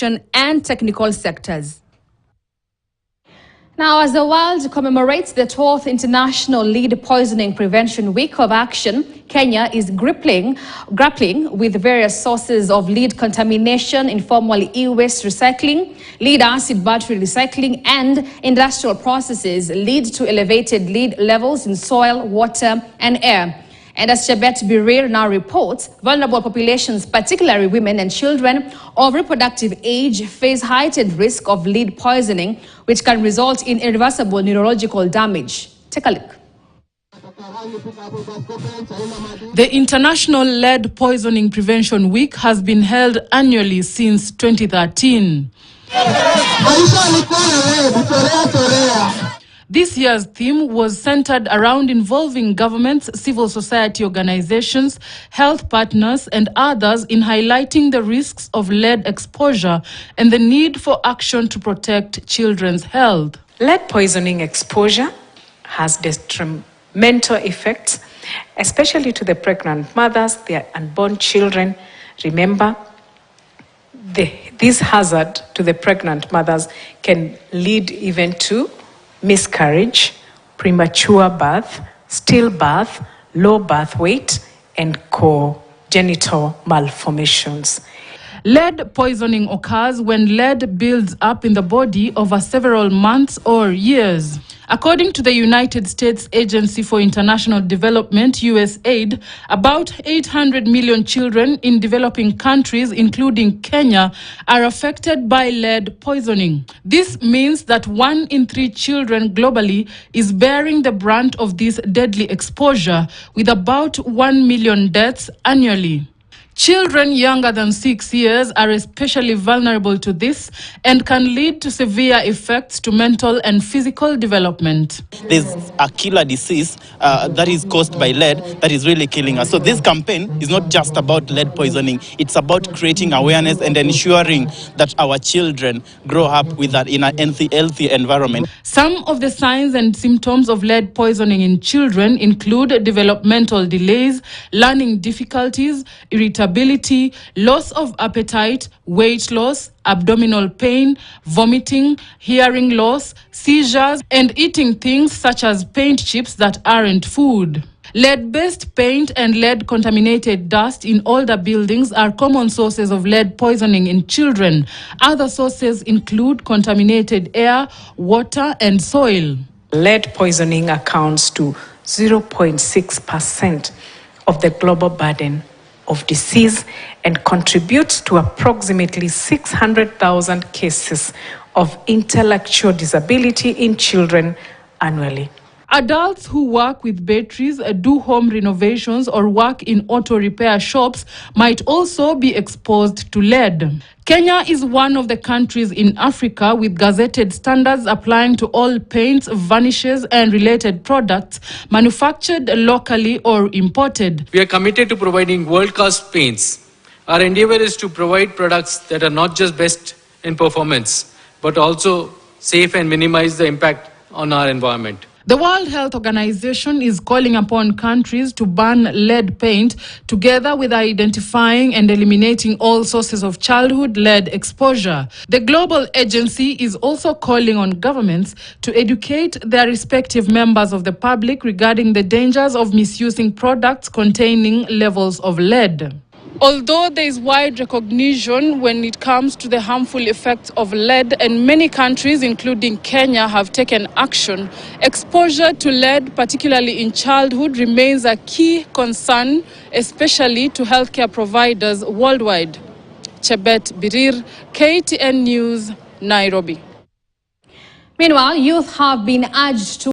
construction and technical sectors. Now, as the world commemorates the 12th International Lead Poisoning Prevention Week of Action, Kenya is grappling with various sources of lead contamination, informal e-waste recycling, lead acid battery recycling, and industrial processes lead to elevated lead levels in soil, water, and air. And as Chebet Birir now reports, vulnerable populations, particularly women and children of reproductive age, face heightened risk of lead poisoning, which can result in irreversible neurological damage. Take a look. The International Lead Poisoning Prevention Week has been held annually since 2013. This year's theme was centered around involving governments, civil society organizations, health partners, and others in highlighting the risks of lead exposure and the need for action to protect children's health. Lead poisoning exposure has detrimental effects, especially to the pregnant mothers, their unborn children. Remember, this hazard to the pregnant mothers can lead even to miscarriage, premature birth, stillbirth, low birth weight, and congenital malformations. Lead poisoning occurs when lead builds up in the body over several months or years. According to the United States Agency for International Development, USAID, about 800 million children in developing countries, including Kenya, are affected by lead poisoning. This means that 1 in 3 children globally is bearing the brunt of this deadly exposure, with about 1 million deaths annually. Children younger than 6 years are especially vulnerable to this and can lead to severe effects to mental and physical development. There's a killer disease that is caused by lead that is really killing us. So this campaign is not just about lead poisoning. It's about creating awareness and ensuring that our children grow up in a healthy environment. Some of the signs and symptoms of lead poisoning in children include developmental delays, learning difficulties, irritability, loss of appetite, weight loss, abdominal pain, vomiting, hearing loss, seizures, and eating things such as paint chips that aren't food. Lead-based paint and lead-contaminated dust in older buildings are common sources of lead poisoning in children. Other sources include contaminated air, water, and soil. Lead poisoning accounts to 0.6% of the global burden of disease and contributes to approximately 600,000 cases of intellectual disability in children annually. Adults who work with batteries, do home renovations, or work in auto repair shops might also be exposed to lead. Kenya is one of the countries in Africa with gazetted standards applying to all paints, varnishes, and related products manufactured locally or imported. We are committed to providing world-class paints. Our endeavor is to provide products that are not just best in performance, but also safe and minimize the impact on our environment. The World Health Organization is calling upon countries to ban lead paint, together with identifying and eliminating all sources of childhood lead exposure. The global agency is also calling on governments to educate their respective members of the public regarding the dangers of misusing products containing levels of lead. Although there is wide recognition when it comes to the harmful effects of lead, and many countries, including Kenya, have taken action, exposure to lead, particularly in childhood, remains a key concern, especially to healthcare providers worldwide. Chebet Birir, KTN News, Nairobi. Meanwhile, youth have been urged to